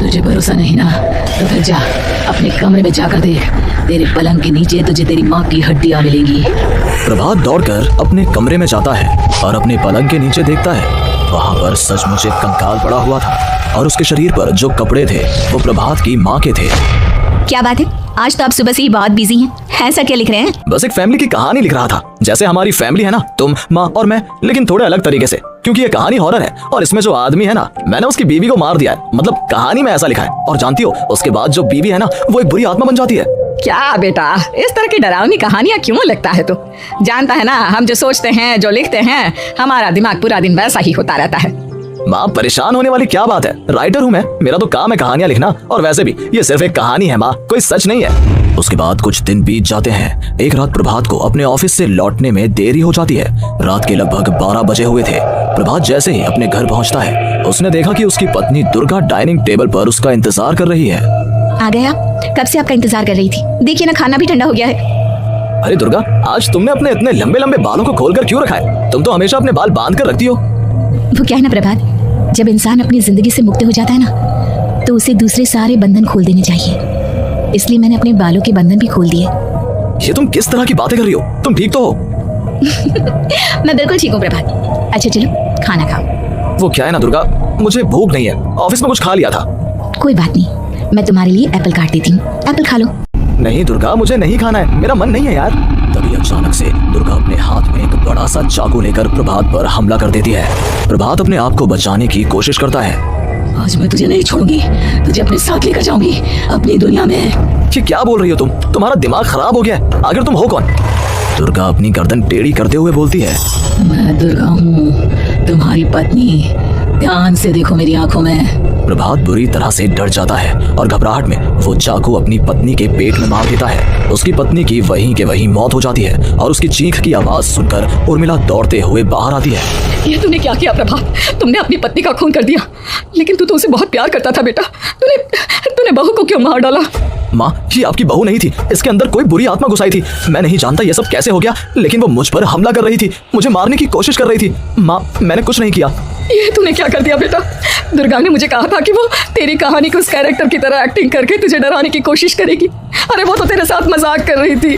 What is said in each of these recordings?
तुझे भरोसा नहीं ना, तो फिर जा अपने कमरे में जाकर देख। तेरे पलंग के नीचे तुझे तेरी माँ की हड्डियाँ मिलेंगी। प्रभात दौड़कर अपने कमरे में जाता है और अपने पलंग के नीचे देखता है। वहाँ पर सचमुच एक कंकाल पड़ा हुआ था और उसके शरीर पर जो कपड़े थे वो प्रभात की माँ के थे। क्या बात है, आज तो आप सुबह से ही बहुत बिजी हैं। ऐसा क्या लिख रहे हैं? बस एक फैमिली की कहानी लिख रहा था। जैसे हमारी फैमिली है ना, तुम, माँ और मैं, लेकिन थोड़े अलग तरीके से, क्योंकि ये कहानी हॉरर है और इसमें जो आदमी है ना, मैंने उसकी बीवी को मार दिया है। मतलब कहानी में ऐसा लिखा है। और जानती हो, उसके बाद जो बीवी है ना, वो एक बुरी आत्मा बन जाती है। क्या बेटा, इस तरह की डरावनी कहानियाँ क्यों लिखता है तू? जानता है ना, हम जो सोचते हैं, जो लिखते हैं, हमारा दिमाग पूरा दिन वैसा ही होता रहता है। माँ, परेशान होने वाली क्या बात है? राइटर हूँ मैं, मेरा तो काम है कहानियाँ लिखना। और वैसे भी ये सिर्फ एक कहानी है माँ, कोई सच नहीं है। उसके बाद कुछ दिन बीत जाते हैं। एक रात प्रभात को अपने ऑफिस से लौटने में देरी हो जाती है। रात के लगभग 12 बजे हुए थे। प्रभात जैसे ही अपने घर पहुँचता है, उसने देखा कि उसकी पत्नी दुर्गा डाइनिंग टेबल पर उसका इंतजार कर रही है। आ गया? कब से आपका इंतजार कर रही थी। देखिए ना, खाना भी ठंडा हो गया है। अरे दुर्गा, आज तुमने अपने इतने लंबे लंबे बालों को खोलकर क्यों रखा है? तुम तो हमेशा अपने बाल बांध कर रखती हो। वो क्या है ना प्रभात, जब इंसान अपनी जिंदगी से मुक्त हो जाता है ना, तो उसे दूसरे सारे बंधन खोल देने चाहिए। इसलिए मैंने अपने बालों के बंधन भी खोल दिए। ये तुम किस तरह की बातें कर रही हो? तुम ठीक तो हो? मैं बिल्कुल ठीक हूँ प्रभात। अच्छा चलो खाना खाओ। वो क्या है ना दुर्गा, मुझे भूख नहीं है, ऑफिस में कुछ खा लिया था। कोई बात नहीं, मैं तुम्हारे लिए एप्पल काट देती हूँ, एप्पल खा लो। नहीं दुर्गा, मुझे नहीं खाना है, मेरा मन नहीं है यार। तभी अचानक से दुर्गा अपने हाथ में एक बड़ा सा चाकू लेकर प्रभात पर हमला कर देती है। प्रभात अपने आप को बचाने की कोशिश करता है। आज मैं तुझे नहीं छोड़ूंगी, तुझे अपने साथ लेकर जाऊंगी अपनी दुनिया में। ये क्या बोल रही हो तुम? तुम्हारा दिमाग खराब हो गया है। आखिर तुम हो कौन? दुर्गा अपनी गर्दन टेढ़ी करते हुए बोलती है। मैं दुर्गा हूँ, तुम्हारी पत्नी। ध्यान से देखो मेरी आंखों में। प्रभात बुरी तरह से डर जाता है और घबराहट में वो चाकू अपनी पत्नी के पेट में मार देता है। उसकी पत्नी की वहीं के वहीं मौत हो जाती है और उसकी चीख की आवाज सुनकर उर्मिला दौड़ते हुए बाहर आती है। ये तूने क्या किया प्रभात? तुमने अपनी पत्नी का खून कर दिया, लेकिन तू तो उसे बहुत प्यार करता था बेटा। तूने बहू को क्यों मार डाला? माँ, ये आपकी बहू नहीं थी, इसके अंदर कोई बुरी आत्मा घुसाई थी। मैं नहीं जानता ये सब कैसे हो गया, लेकिन वो मुझ पर हमला कर रही थी, मुझे मारने की कोशिश कर रही थी। माँ, मैंने कुछ नहीं किया। ये तूने क्या कर दिया बेटा? दुर्गा ने मुझे कहा था कि वो तेरी कहानी को उस कैरेक्टर की तरह एक्टिंग करके तुझे डराने की कोशिश करेगी। अरे वो तो तेरे साथ मजाक कर रही थी।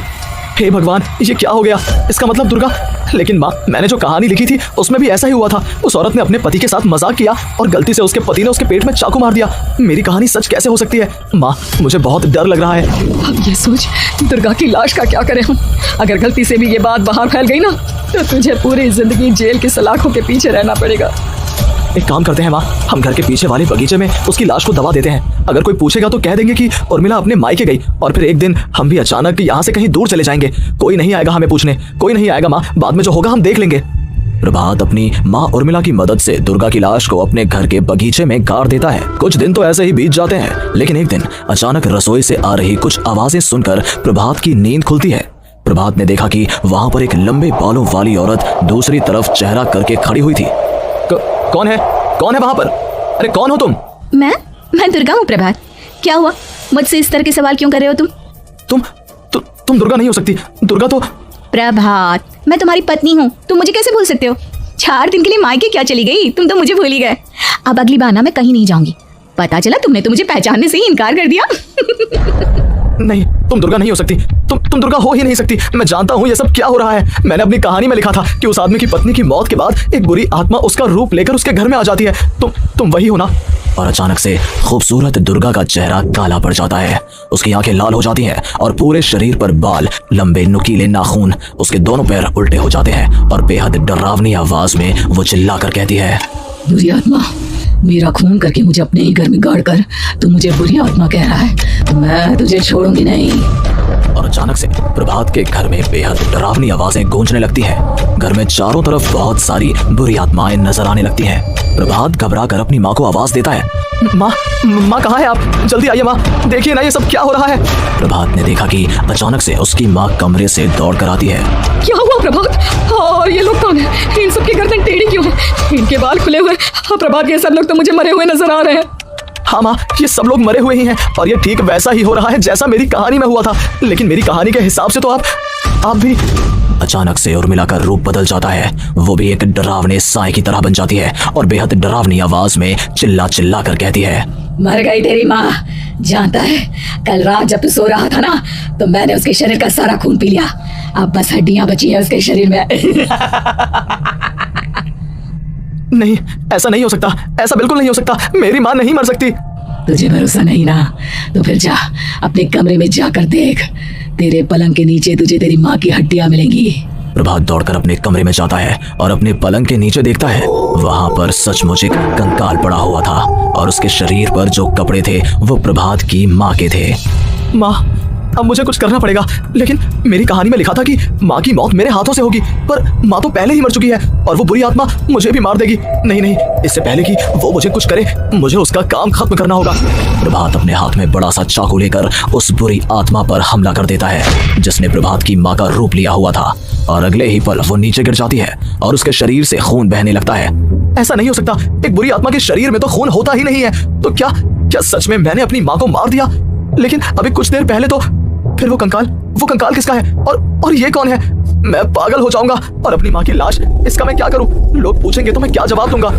हे भगवान, ये क्या हो गया? इसका मतलब दुर्गा। लेकिन माँ, मैंने जो कहानी लिखी थी उसमें भी ऐसा ही हुआ था। उस औरत ने अपने पति के साथ मजाक किया और गलती से उसके पति ने उसके पेट में चाकू मार दिया। मेरी कहानी सच कैसे हो सकती है? माँ, मुझे बहुत डर लग रहा है। अब ये सोच, दुर्गा की लाश का क्या करें हम? अगर गलती से भी ये बात बाहर फैल गई ना, तो तुझे पूरी जिंदगी जेल की सलाखों के पीछे रहना पड़ेगा। एक काम करते हैं माँ, हम घर के पीछे वाले बगीचे में उसकी लाश को दबा देते हैं। अगर कोई पूछेगा तो कह देंगे कि उर्मिला अपने मायके गई और फिर एक दिन हम भी अचानक यहाँ से कहीं दूर चले जाएंगे। कोई नहीं आएगा हमें पूछने, कोई नहीं आएगा माँ, बाद में जो होगा हम देख लेंगे। प्रभात अपनी माँ उर्मिला की मदद से दुर्गा की लाश को अपने घर के बगीचे में गाड़ देता है। कुछ दिन तो ऐसे ही बीत जाते हैं, लेकिन एक दिन अचानक रसोई से आ रही कुछ आवाजें सुनकर प्रभात की नींद खुलती है। प्रभात ने देखा कि वहां पर एक लंबे बालों वाली औरत दूसरी तरफ चेहरा करके खड़ी हुई थी। कौन है? कौन है वहां पर? अरे कौन हो तुम? मैं दुर्गा हूँ प्रभात। क्या हुआ? मुझसे इस तरह के सवाल क्यों कर रहे हो तुम दुर्गा नहीं हो सकती। दुर्गा तो प्रभात, मैं तुम्हारी पत्नी हूँ, तुम मुझे कैसे भूल सकते हो? 4 दिन के लिए मायके क्या चली गई? तुम तो मुझे भूल ही गए। अब अगली बार ना मैं कहीं नहीं जाऊंगी। पता चला तुमने तो मुझे पहचानने से ही इनकार कर दिया। नहीं, तुम दुर्गा नहीं हो सकती। तुम दुर्गा हो ही नहीं सकती। मैं जानता हूँ ये सब क्या हो रहा है। मैंने अपनी कहानी में लिखा था कि उस आदमी की पत्नी की मौत के बाद एक बुरी आत्मा उसका रूप लेकर उसके घर में आ जाती है। तुम वही हो ना? और अचानक से खूबसूरत दुर्गा का चेहरा काला पड़ जाता है। उसकी आंखें लाल हो जाती हैं और पूरे शरीर पर बाल, लंबे नुकीले नाखून, उसके दोनों पैर उल्टे हो जाते हैं और बेहद डरावनी आवाज में वो चिल्लाकर कहती है, बुरी आत्मा, मेरा खून करके मुझे अपने ही घर में गाड़ कर तू मुझे बुरी आत्मा कह रहा है? मैं तुझे छोड़ूंगी नहीं। और अचानक से प्रभात के घर में बेहद डरावनी आवाजें गूंजने लगती हैं। घर में चारों तरफ बहुत सारी बुरी आत्माएं नजर आने लगती हैं। प्रभात घबरा कर अपनी माँ को आवाज देता है, माँ कहाँ है आप? जल्दी आइए माँ, देखिए ना ये सब क्या हो रहा है। प्रभात ने देखा कि अचानक से उसकी माँ कमरे से दौड़ कर आती है। क्या हुआ प्रभात? और ये लोग कौन है? इन सब की गर्दन टेढ़ी क्यों है? इनके बाल खुले हुए। प्रभात, ये सब लोग तो मुझे मरे हुए नजर आ रहे हैं। हाँ माँ, ये सब लोग मरे हुए ही हैं और ये ठीक वैसा ही हो रहा है जैसा मेरी कहानी में हुआ था। लेकिन मेरी कहानी के हिसाब से तो आप भी अचानक से उर्मिला का रूप बदल जाता है। वो भी एक डरावने साए की तरह बन जाती है और बेहद डरावनी आवाज में चिल्ला चिल्ला कर कहती है, मर गई तेरी माँ। जानता है, कल रात जब तू सो रहा था ना, तो मैंने उसके शरीर का सारा खून पी लिया। अब बस हड्डियां बची है उसके शरीर में। नहीं, ऐसा नहीं हो सकता, ऐसा बिल्कुल नहीं हो सकता। मेरी माँ नहीं मर सकती। तुझे भरोसा नहीं ना, तो फिर जा अपने कमरे में जाकर देख। तेरे पलंग के नीचे तुझे तेरी माँ की हड्डियां मिलेंगी। प्रभात दौड़कर अपने कमरे में जाता है और अपने पलंग के नीचे देखता है। वहां पर सचमुच एक कंकाल पड़ा हुआ था और उसके शरीर पर जो कपड़े थे वो प्रभात की माँ के थे। माँ, अब मुझे कुछ करना पड़ेगा। लेकिन मेरी कहानी में लिखा था कि माँ की मौत मेरे हाथों से होगी, पर माँ तो पहले ही मर चुकी है और वो बुरी आत्मा मुझे भी मार देगी। नहीं नहीं, इससे पहले कि वो मुझे कुछ करे, मुझे उसका काम खत्म करना होगा। प्रभात अपने हाथ में बड़ा सा चाकू लेकर उस बुरी आत्मा पर हमला कर देता है जिसने प्रभात की माँ का रूप लिया हुआ था, और अगले ही पल वो नीचे गिर जाती है और उसके शरीर से खून बहने लगता है। ऐसा नहीं हो सकता, एक बुरी आत्मा के शरीर में तो खून होता ही नहीं है। तो क्या सच में मैंने अपनी माँ को मार दिया? लेकिन अभी कुछ देर पहले तो फिर वो कंकाल किसका है? और ये कौन है? मैं पागल हो जाऊंगा। और अपनी माँ की लाश, इसका मैं क्या करूं? लोग पूछेंगे तो मैं क्या जवाब दूंगा?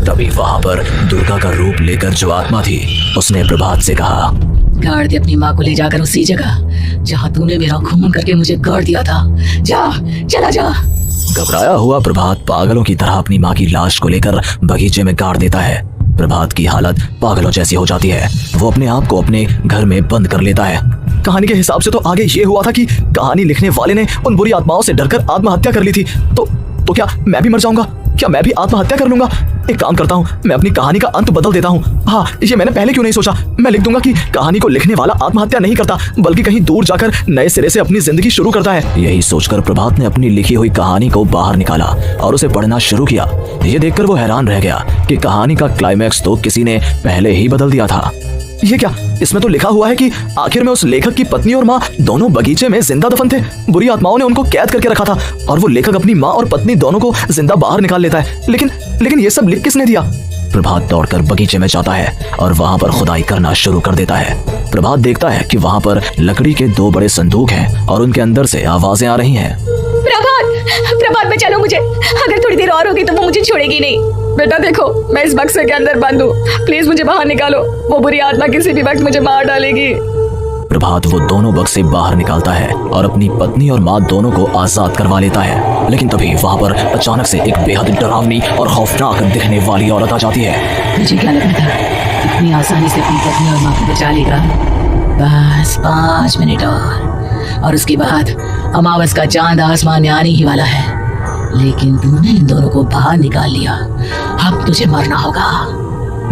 तभी वहां पर दुर्गा का रूप लेकर जो आत्मा थी उसने प्रभात से कहा, गाड़ दे अपनी माँ को ले जाकर उसी जगह जहाँ तूने मेरा खून करके मुझे गाड़ दिया था। जा, चला जा। घबराया हुआ प्रभात पागलों की तरह अपनी माँ की लाश को लेकर बगीचे में गाड़ देता है। प्रभात की हालत पागलों जैसी हो जाती है। वो अपने आप को अपने घर में बंद कर लेता है। कहानी के हिसाब से तो आगे ये हुआ था कि कहानी लिखने वाले ने उन बुरी आत्माओं से डरकर आत्महत्या कर ली थी। तो क्या मैं भी मर जाऊंगा? क्या मैं भी आत्महत्या कर लूंगा? एक काम करता हूँ, मैं अपनी कहानी का अंत बदल देता हूँ। हाँ, ये मैंने पहले क्यों नहीं सोचा। मैं लिख दूंगा कि कहानी को लिखने वाला आत्महत्या नहीं करता, बल्कि कहीं दूर जाकर नए सिरे से अपनी जिंदगी शुरू करता है। यही सोचकर प्रभात ने अपनी लिखी हुई कहानी को बाहर निकाला और उसे पढ़ना शुरू किया। ये देखकर वो हैरान रह गया कि कहानी का क्लाइमैक्स तो किसी ने पहले ही बदल दिया था। ये क्या? इसमें तो लिखा हुआ है कि आखिर में उस लेखक की पत्नी और माँ दोनों बगीचे में जिंदा दफन थे। बुरी आत्माओं ने उनको कैद करके रखा था और वो लेखक अपनी माँ और पत्नी दोनों को जिंदा बाहर निकाल लेता है। लेकिन ये सब लिख किसने दिया? प्रभात दौड़कर बगीचे में जाता है और वहां पर खुदाई करना शुरू कर देता है। प्रभात देखता है कि वहां पर लकड़ी के 2 बड़े संदूक हैं और उनके अंदर से आवाजें आ रही हैं। प्रभात बचा मुझे। अगर थोड़ी देर और होगी तो वो मुझे छोड़ेगी नहीं। बेटा देखो, मैं इस बक्से के अंदर बंद हूँ, प्लीज मुझे बाहर निकालो। वो बुरी आत्मा किसी भी वक्त मुझे मार डालेगी। प्रभात वो दोनों बक्से बाहर निकालता है और अपनी पत्नी और माँ दोनों को आजाद करवा लेता है। लेकिन तभी वहाँ पर अचानक से एक बेहद डरावनी और खौफनाक दिखने वाली औरत आ जाती है। मुझे क्या लगा था इतनी आसानी से अपनी पत्नी और माँ को बचा लेगा? बस 5 मिनट और उसके बाद अमावस का चांद आसमान में आने ही वाला है। लेकिन तूने इन दोनों को बाहर निकाल लिया, अब तुझे मरना होगा।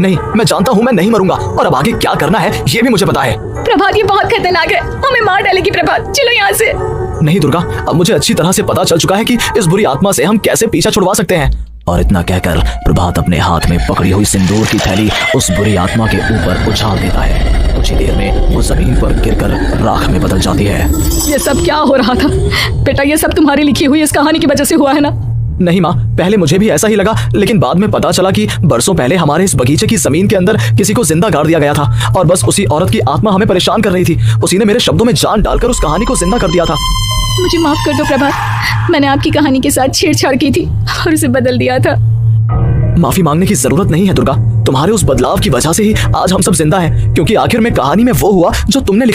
नहीं, मैं जानता हूँ मैं नहीं मरूंगा, और अब आगे क्या करना है ये भी मुझे पता है। प्रभात, ये बहुत खतरनाक है, हमें मार डालेगी। प्रभात, चलो यहाँ से। नहीं दुर्गा, अब मुझे अच्छी तरह से पता चल चुका है कि इस बुरी आत्मा से हम कैसे पीछा छुड़वा सकते हैं। और इतना कहकर प्रभात अपने हाथ में पकड़ी हुई सिंदूर की थैली उस बुरी आत्मा के ऊपर उछाल देता है। कुछ ही देर में वो जमीन पर गिरकर राख में बदल जाती है। ये सब क्या हो रहा था बेटा? ये सब तुम्हारी लिखी हुई इस कहानी की वजह से हुआ है ना? नहीं माँ, पहले मुझे भी ऐसा ही लगा, लेकिन बाद में पता चला कि बरसों पहले हमारे इस बगीचे की जमीन के अंदर किसी को जिंदा गाड़ दिया गया था और बस उसी औरत की आत्मा हमें परेशान कर रही थी। उसी ने मेरे शब्दों में जान डालकर उस कहानी को जिंदा कर दिया था। मुझे माफ कर दो प्रभात, मैंने आपकी कहानी के साथ छेड़छाड़ की थी और उसे बदल दिया था। माफी मांगने की जरूरत नहीं है दुर्गा, तुम्हारे उस बदलाव की वजह से ही आज हम सब जिंदा हैं, क्योंकि आखिर में कहानी में वो हुआ जो तुमने लिखा।